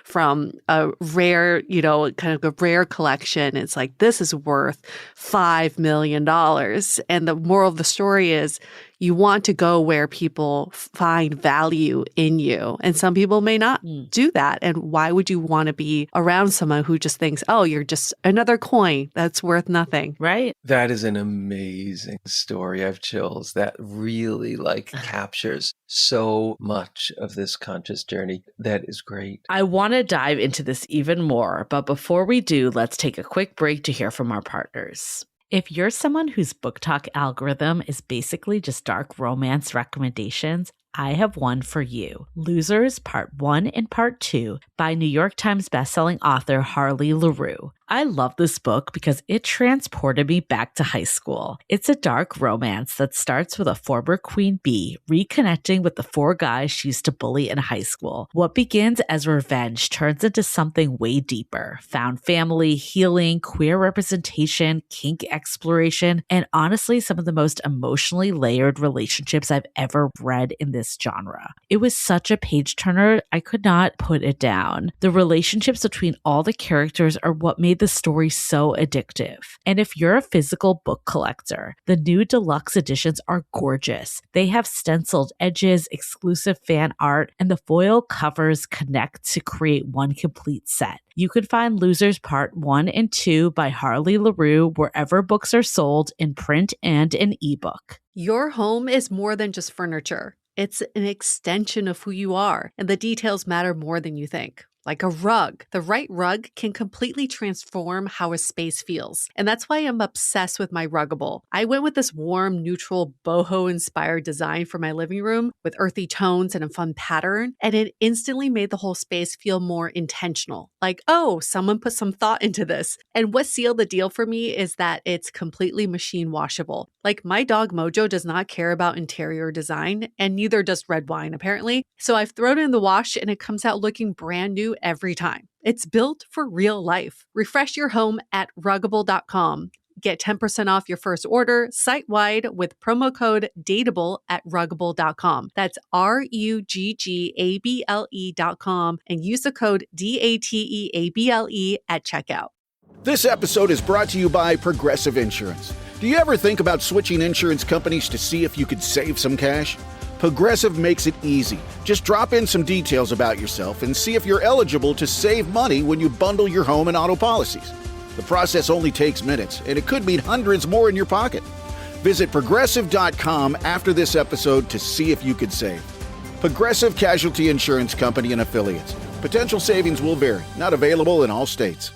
from a rare, kind of a rare collection. It's like, this is worth $5 million. And the moral of the story is you want to go where people find value in you. And some people may not do that. And why would you want to be around someone who just thinks, oh, you're just another coin that's worth nothing? Right. That is an amazing story. I have chills. That really captures so much of this conscious journey. That is great. I want to dive into this even more. But before we do, let's take a quick break to hear from our partners. If you're someone whose book talk algorithm is basically just dark romance recommendations, I have one for you. Losers Part 1 and Part 2 by New York Times bestselling author Harley LaRue. I love this book because it transported me back to high school. It's a dark romance that starts with a former queen bee reconnecting with the four guys she used to bully in high school. What begins as revenge turns into something way deeper. Found family, healing, queer representation, kink exploration, and honestly, some of the most emotionally layered relationships I've ever read in this genre. It was such a page turner, I could not put it down. The relationships between all the characters are what made the story so addictive. And if you're a physical book collector, the new deluxe editions are gorgeous. They have stenciled edges, exclusive fan art, and the foil covers connect to create one complete set. You can find Losers Part 1 and 2 by Harley LaRue wherever books are sold in print and in ebook. Your home is more than just furniture. It's an extension of who you are, and the details matter more than you think. Like a rug. The right rug can completely transform how a space feels. And that's why I'm obsessed with my Ruggable. I went with this warm, neutral, boho-inspired design for my living room with earthy tones and a fun pattern, and it instantly made the whole space feel more intentional. Like, oh, someone put some thought into this. And what sealed the deal for me is that it's completely machine washable. Like, my dog Mojo does not care about interior design, and neither does Red Wine, apparently. So I've thrown it in the wash, and it comes out looking brand new every time. It's built for real life. Refresh your home at Ruggable.com. Get 10% off your first order site-wide with promo code DATEABLE at Ruggable.com. That's RUGGABLE.com and use the code DATEABLE at checkout. This episode is brought to you by Progressive Insurance. Do you ever think about switching insurance companies to see if you could save some cash? Progressive makes it easy. Just drop in some details about yourself and see if you're eligible to save money when you bundle your home and auto policies. The process only takes minutes, and it could mean hundreds more in your pocket. Visit Progressive.com after this episode to see if you could save. Progressive Casualty Insurance Company and Affiliates. Potential savings will vary. Not available in all states.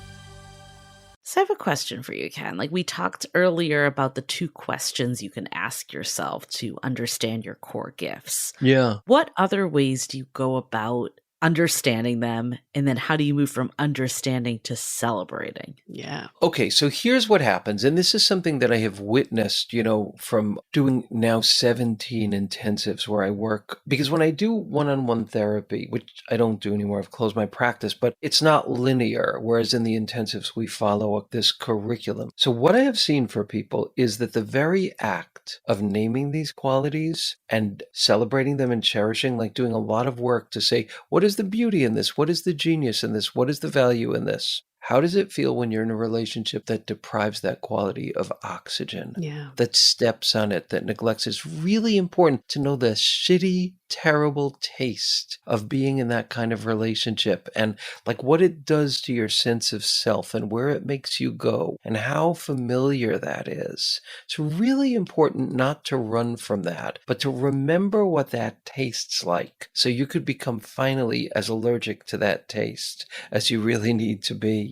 So I have a question for you, Ken. Like, we talked earlier about the 2 questions you can ask yourself to understand your core gifts. Yeah. What other ways do you go about understanding them? And then how do you move from understanding to celebrating? Yeah. Okay, so here's what happens. And this is something that I have witnessed, from doing now 17 intensives where I work. Because when I do one-on-one therapy, which I don't do anymore, I've closed my practice, but it's not linear. Whereas in the intensives, we follow this curriculum. So what I have seen for people is that the very act of naming these qualities and celebrating them and cherishing, like doing a lot of work to say, what is the beauty in this? What is the genius in this? What is the value in this? How does it feel when you're in a relationship that deprives that quality of oxygen, that steps on it, that neglects it? It's really important to know the shitty, terrible taste of being in that kind of relationship and like what it does to your sense of self and where it makes you go and how familiar that is. It's really important not to run from that, but to remember what that tastes like so you could become finally as allergic to that taste as you really need to be.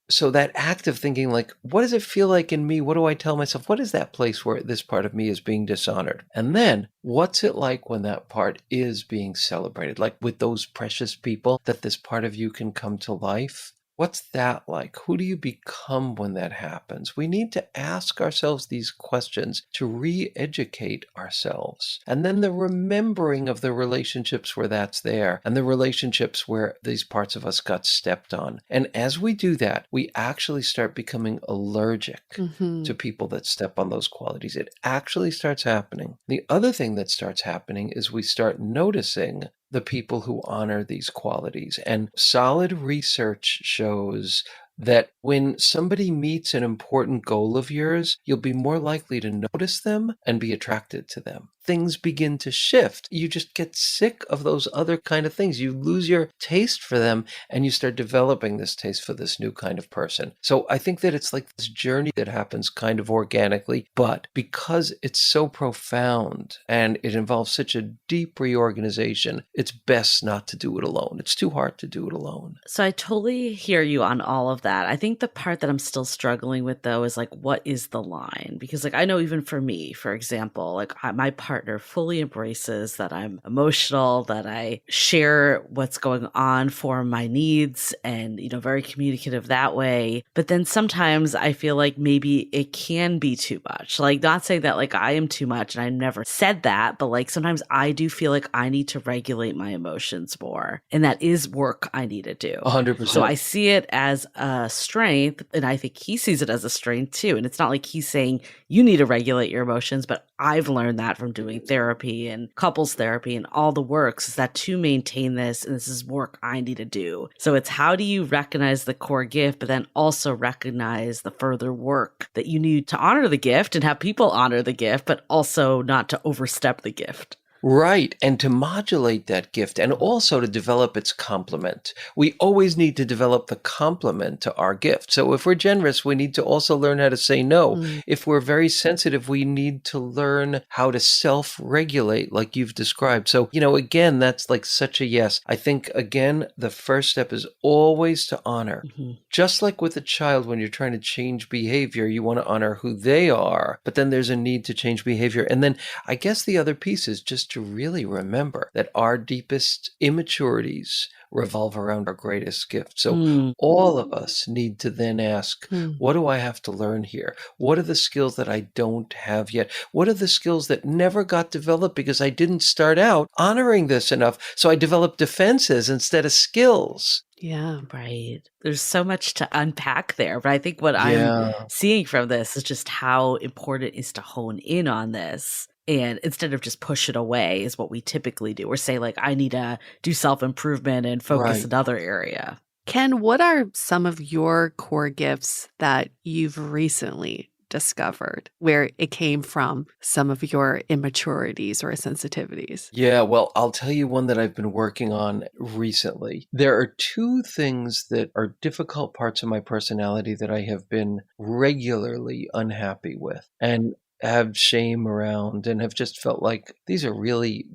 So that act of thinking like, what does it feel like in me? What do I tell myself? What is that place where this part of me is being dishonored? And then what's it like when that part is being celebrated? Like with those precious people that this part of you can come to life? What's that like? Who do you become when that happens? We need to ask ourselves these questions to re-educate ourselves. And then the remembering of the relationships where that's there and the relationships where these parts of us got stepped on. And as we do that, we actually start becoming allergic to people that step on those qualities. It actually starts happening. The other thing that starts happening is we start noticing the people who honor these qualities. And solid research shows that when somebody meets an important goal of yours, you'll be more likely to notice them and be attracted to them. Things begin to shift. You just get sick of those other kind of things. You lose your taste for them and you start developing this taste for this new kind of person. So I think that it's like this journey that happens kind of organically, but because it's so profound and it involves such a deep reorganization, it's best not to do it alone. It's too hard to do it alone. So I totally hear you on all of that. I think the part that I'm still struggling with though is like, what is the line? Because like, I know even for me, for example, like my part partner fully embraces that I'm emotional, that I share what's going on for my needs and, very communicative that way. But then sometimes I feel like maybe it can be too much. Like, not saying that like I am too much, and I never said that, but like sometimes I do feel like I need to regulate my emotions more. And that is work I need to do. 100%. So I see it as a strength, and I think he sees it as a strength too. And it's not like he's saying you need to regulate your emotions, but I've learned that from doing therapy and couples therapy and all the works, is that to maintain this, and this is work I need to do. So it's how do you recognize the core gift, but then also recognize the further work that you need to honor the gift and have people honor the gift, but also not to overstep the gift. Right. And to modulate that gift and also to develop its complement. We always need to develop the complement to our gift. So if we're generous, we need to also learn how to say no. If we're very sensitive, we need to learn how to self-regulate like you've described. So, again, that's like such a yes. I think, again, the first step is always to honor. Just like with a child, when you're trying to change behavior, you want to honor who they are, but then there's a need to change behavior. And then I guess the other piece is just to really remember that our deepest immaturities revolve around our greatest gift. So all of us need to then ask, what do I have to learn here? What are the skills that I don't have yet? What are the skills that never got developed because I didn't start out honoring this enough? So I developed defenses instead of skills. Yeah, right. There's so much to unpack there. But I think what I'm seeing from this is just how important it is to hone in on this. And instead of just push it away is what we typically do. Or say like, I need to do self-improvement and focus another area. Ken, what are some of your core gifts that you've recently discovered where it came from some of your immaturities or sensitivities? Yeah, well, I'll tell you one that I've been working on recently. There are two things that are difficult parts of my personality that I have been regularly unhappy with and have shame around and have just felt like these are really,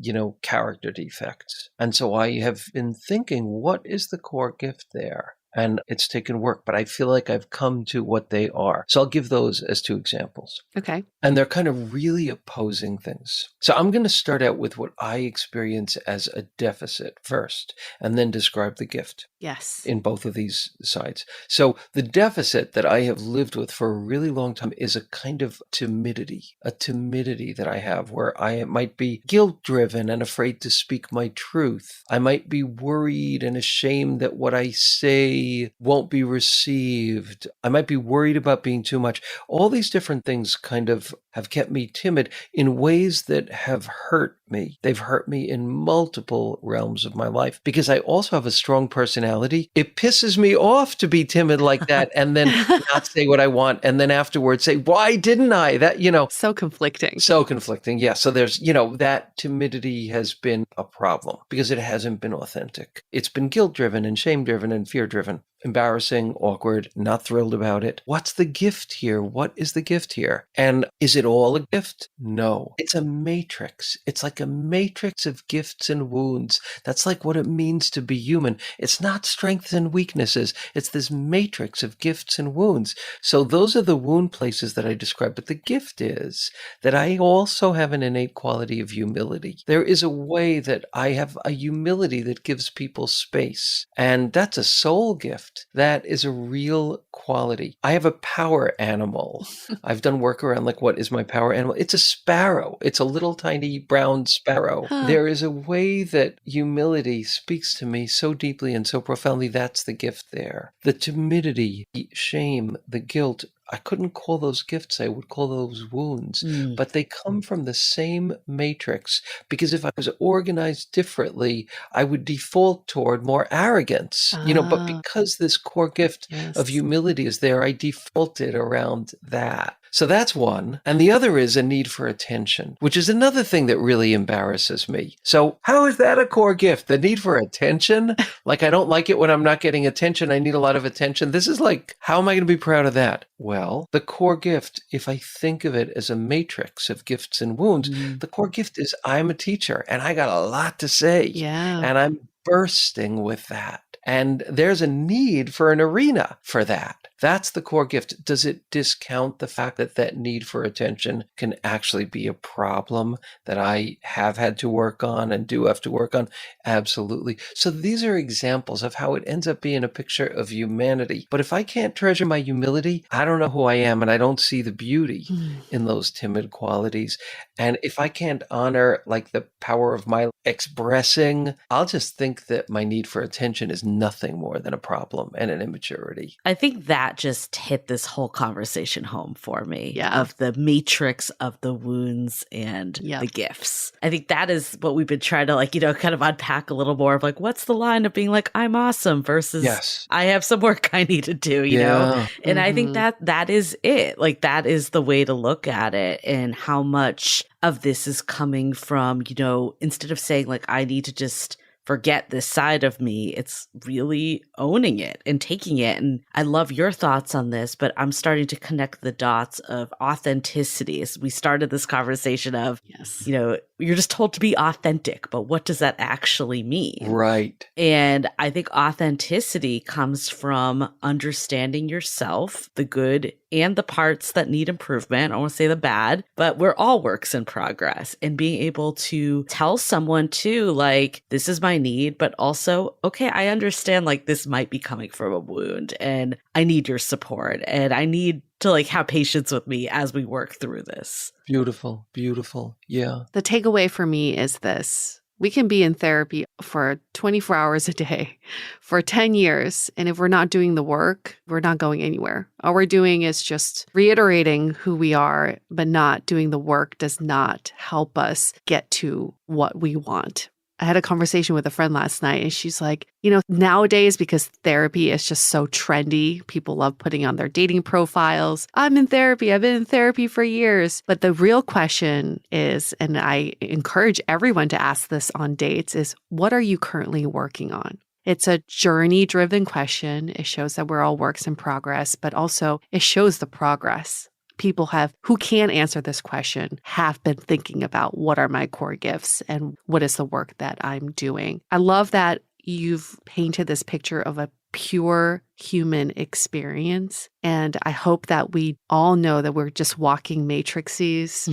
character defects. And so I have been thinking, what is the core gift there? And it's taken work, but I feel like I've come to what they are. So I'll give those as two examples. Okay. And they're kind of really opposing things. So I'm going to start out with what I experience as a deficit first, and then describe the gift. Yes. In both of these sides. So the deficit that I have lived with for a really long time is a kind of timidity that I have where I might be guilt-driven and afraid to speak my truth. I might be worried and ashamed that what I say won't be received. I might be worried about being too much. All these different things kind of have kept me timid in ways that have hurt me. They've hurt me in multiple realms of my life because I also have a strong personality. It pisses me off to be timid like that and then not say what I want and then afterwards say, why didn't I? That, So conflicting. So conflicting. Yeah. So there's, that timidity has been a problem because it hasn't been authentic. It's been guilt-driven and shame-driven and fear-driven. Embarrassing, awkward, not thrilled about it. What's the gift here? What is the gift here? And is it all a gift? No. It's a matrix. It's like a matrix of gifts and wounds. That's like what it means to be human. It's not strengths and weaknesses. It's this matrix of gifts and wounds. So those are the wound places that I described. But the gift is that I also have an innate quality of humility. There is a way that I have a humility that gives people space. And that's a soul gift. That is a real quality. I have a power animal. I've done work around like, what is my power animal? It's a sparrow. It's a little tiny brown sparrow. There is a way that humility speaks to me so deeply and so profoundly. That's the gift there. The timidity, the shame, the guilt, I couldn't call those gifts. I would call those wounds, but they come from the same matrix because if I was organized differently, I would default toward more arrogance, but because this core gift of humility is there, I defaulted around that. So that's one. And the other is a need for attention, which is another thing that really embarrasses me. So how is that a core gift? The need for attention? Like, I don't like it when I'm not getting attention. I need a lot of attention. This is like, how am I going to be proud of that? Well, the core gift, if I think of it as a matrix of gifts and wounds, the core gift is I'm a teacher and I got a lot to say. Yeah. And I'm bursting with that. And there's a need for an arena for that. That's the core gift. Does it discount the fact that that need for attention can actually be a problem that I have had to work on and do have to work on? Absolutely. So these are examples of how it ends up being a picture of humanity. But if I can't treasure my humility, I don't know who I am, and I don't see the beauty in those timid qualities. And if I can't honor like the power of my expressing, I'll just think that my need for attention is nothing more than a problem and an immaturity. I think that just hit this whole conversation home for me Yeah. of the matrix of the wounds and the gifts. I think that is what we've been trying to like, you know, kind of unpack a little more of like, what's the line of being like, I'm awesome versus I have some work I need to do, you know? And I think that is it. Like that is the way to look at it, and how much of this is coming from, you know, instead of saying like, I need to just forget this side of me, it's really owning it and taking it. And I love your thoughts on this, but I'm starting to connect the dots of authenticity. As we started this conversation of, you know, you're just told to be authentic, but what does that actually mean? Right. And I think authenticity comes from understanding yourself, the good and the parts that need improvement. I don't want to say the bad, but we're all works in progress, and being able to tell someone too, like, this is my need, but also, okay, I understand like this might be coming from a wound and I need your support, and I need to like have patience with me as we work through this. Beautiful, beautiful. Yeah. The takeaway for me is this. We can be in therapy for 24 hours a day for 10 years. And if we're not doing the work, we're not going anywhere. All we're doing is just reiterating who we are, but not doing the work does not help us get to what we want. I had a conversation with a friend last night, and she's like, you know, nowadays, because therapy is just so trendy, people love putting on their dating profiles. I'm in therapy. I've been in therapy for years. But the real question is, and I encourage everyone to ask this on dates, is what are you currently working on? It's a journey-driven question. It shows that we're all works in progress, but also it shows the progress. People who can answer this question have been thinking about what are my core gifts and what is the work that I'm doing. I love that you've painted this picture of a pure human experience. And I hope that we all know that we're just walking matrices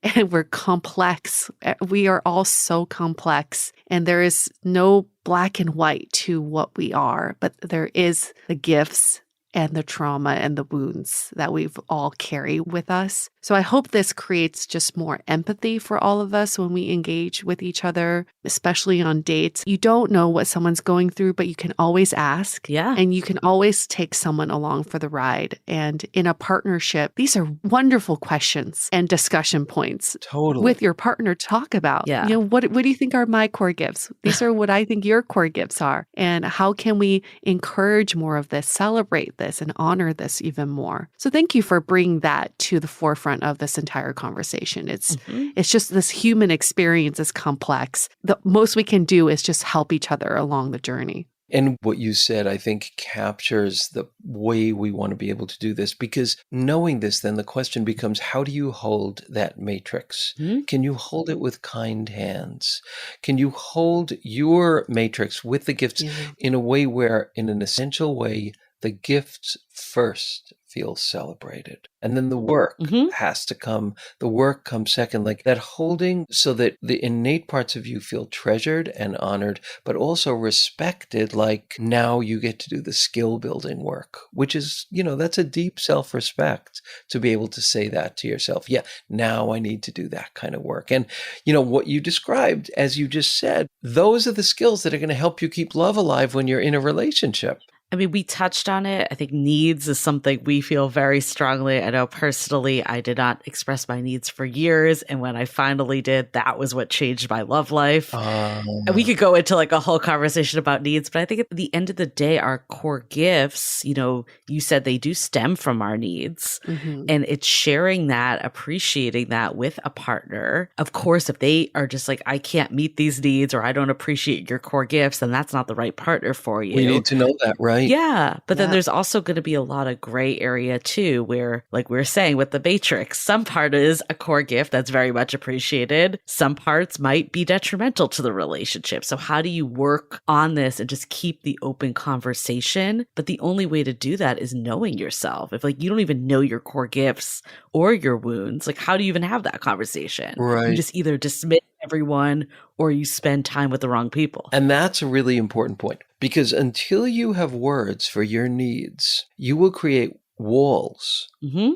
and we're complex. We are all so complex, and there is no black and white to what we are, but there is the gifts and the trauma and the wounds that we've all carry with us. So I hope this creates just more empathy for all of us when we engage with each other, especially on dates. You don't know what someone's going through, but you can always ask. Yeah. And you can always take someone along for the ride. And in a partnership, these are wonderful questions and discussion points. Totally. With your partner, talk about, you know, what do you think are my core gifts? These are what I think your core gifts are. And how can we encourage more of this, celebrate this, and honor this even more? So thank you for bringing that to the forefront of this entire conversation. It's just this human experience is complex. The most we can do is just help each other along the journey. And what you said, I think, captures the way we want to be able to do this, because knowing this, then the question becomes, how do you hold that matrix? Can you hold it with kind hands? Can you hold your matrix with the gifts in a way where, in an essential way, the gifts first feel celebrated, and then the work has to come. The work comes second, like that holding, so that the innate parts of you feel treasured and honored, but also respected. Like, now you get to do the skill building work, which is, you know, that's a deep self-respect to be able to say that to yourself. Yeah, now I need to do that kind of work. And, you know, what you described, as you just said, those are the skills that are going to help you keep love alive when you're in a relationship. I mean, we touched on it. I think needs is something we feel very strongly. I know personally, I did not express my needs for years. And when I finally did, that was what changed my love life. And we could go into like a whole conversation about needs, but I think at the end of the day, our core gifts, you know, you said they do stem from our needs. And it's sharing that, appreciating that with a partner. Of course, if they are just like, I can't meet these needs, or I don't appreciate your core gifts, then that's not the right partner for you. We need to know that, right? Right. Yeah. But then there's also going to be a lot of gray area too, where like we were saying with the matrix, some part is a core gift that's very much appreciated. Some parts might be detrimental to the relationship. So how do you work on this and just keep the open conversation? But the only way to do that is knowing yourself. If like you don't even know your core gifts or your wounds, like how do you even have that conversation? Right. You just either dismiss everyone or you spend time with the wrong people. And that's a really important point, because until you have words for your needs, you will create walls,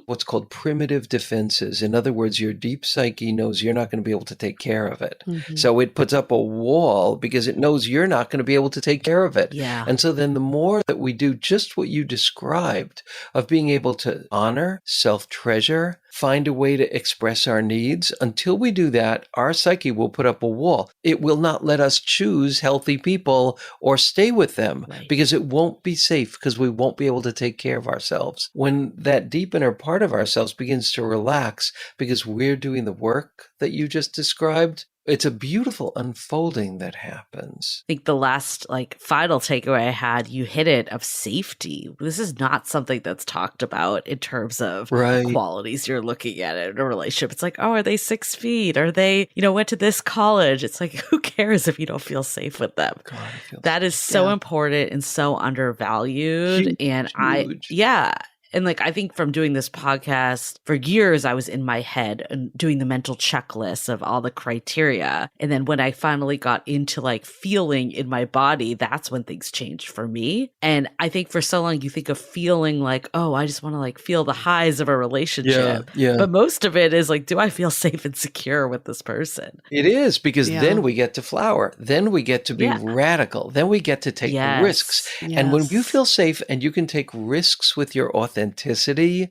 what's called primitive defenses. In other words, your deep psyche knows you're not going to be able to take care of it. So it puts up a wall because it knows you're not going to be able to take care of it. Yeah. And so then the more that we do just what you described of being able to honor, self-treasure, find a way to express our needs, until we do that, our psyche will put up a wall. It will not let us choose healthy people or stay with them because it won't be safe, because we won't be able to take care of ourselves. When that deep inner part of ourselves begins to relax because we're doing the work that you just described, it's a beautiful unfolding that happens. I think the last final takeaway I had, you hit it, of safety. This is not something that's talked about in terms of qualities you're looking at in a relationship. It's like, oh, are they 6 feet? Are they, went to this college? It's like, who cares if you don't feel safe with them? God, that is so important and so undervalued. Huge. And I think from doing this podcast for years, I was in my head and doing the mental checklist of all the criteria. And then when I finally got into feeling in my body, that's when things changed for me. And I think for so long, you think of feeling oh, I just want to feel the highs of a relationship. Yeah. But most of it is do I feel safe and secure with this person? It is, because then we get to flower. Then we get to be radical. Then we get to take risks. Yes. And when you feel safe and you can take risks with your authenticity,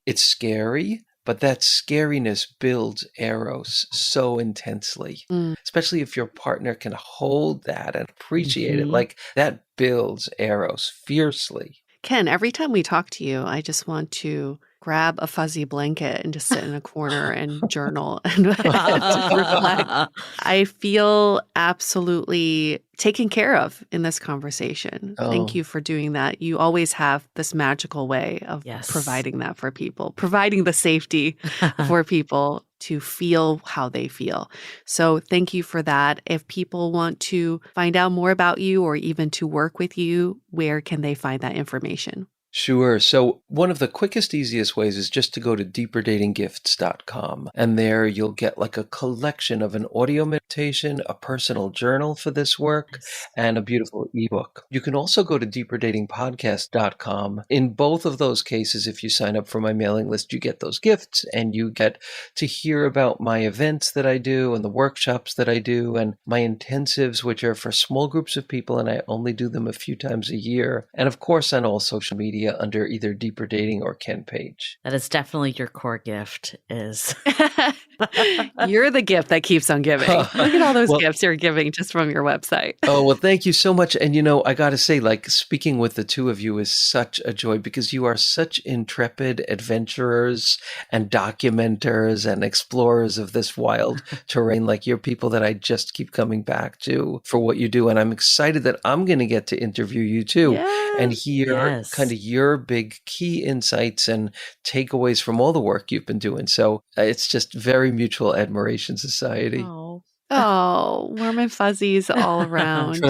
it's scary, but that scariness builds eros so intensely, especially if your partner can hold that and appreciate it. That builds eros fiercely. Ken, every time we talk to you, I just want to grab a fuzzy blanket and just sit in a corner and journal and reflect. I feel absolutely taken care of in this conversation. Thank you for doing that. You always have this magical way of providing that for people, providing the safety for people to feel how they feel. So thank you for that. If people want to find out more about you or even to work with you, where can they find that information? Sure. So one of the quickest, easiest ways is just to go to deeperdatinggifts.com. And there you'll get a collection of an audio meditation, a personal journal for this work, and a beautiful ebook. You can also go to deeperdatingpodcast.com. In both of those cases, if you sign up for my mailing list, you get those gifts and you get to hear about my events that I do and the workshops that I do and my intensives, which are for small groups of people, and I only do them a few times a year. And of course, on all social media under either Deeper Dating or Ken Page. That is definitely your core gift is. You're the gift that keeps on giving. Look at all those gifts you're giving just from your website. Oh, well, thank you so much. And, I got to say, speaking with the two of you is such a joy because you are such intrepid adventurers and documenters and explorers of this wild terrain. You're people that I just keep coming back to for what you do. And I'm excited that I'm going to get to interview you too and hear kind of your big key insights and takeaways from all the work you've been doing. So it's just very mutual admiration society. Oh, warm and fuzzies all around.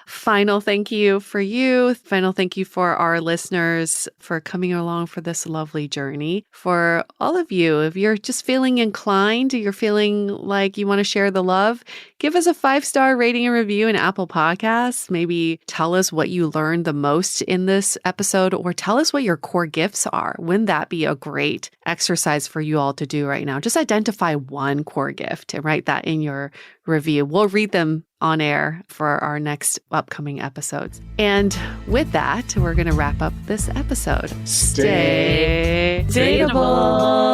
Final thank you for you. Final thank you for our listeners for coming along for this lovely journey. For all of you, if you're just feeling inclined, you're feeling like you want to share the love, give us a 5-star rating and review in Apple Podcasts. Maybe tell us what you learned the most in this episode, or tell us what your core gifts are. Wouldn't that be a great exercise for you all to do right now? Just identify one core gift and write that in your review. We'll read them on air for our next upcoming episodes. And with that, we're going to wrap up this episode. Stay dateable.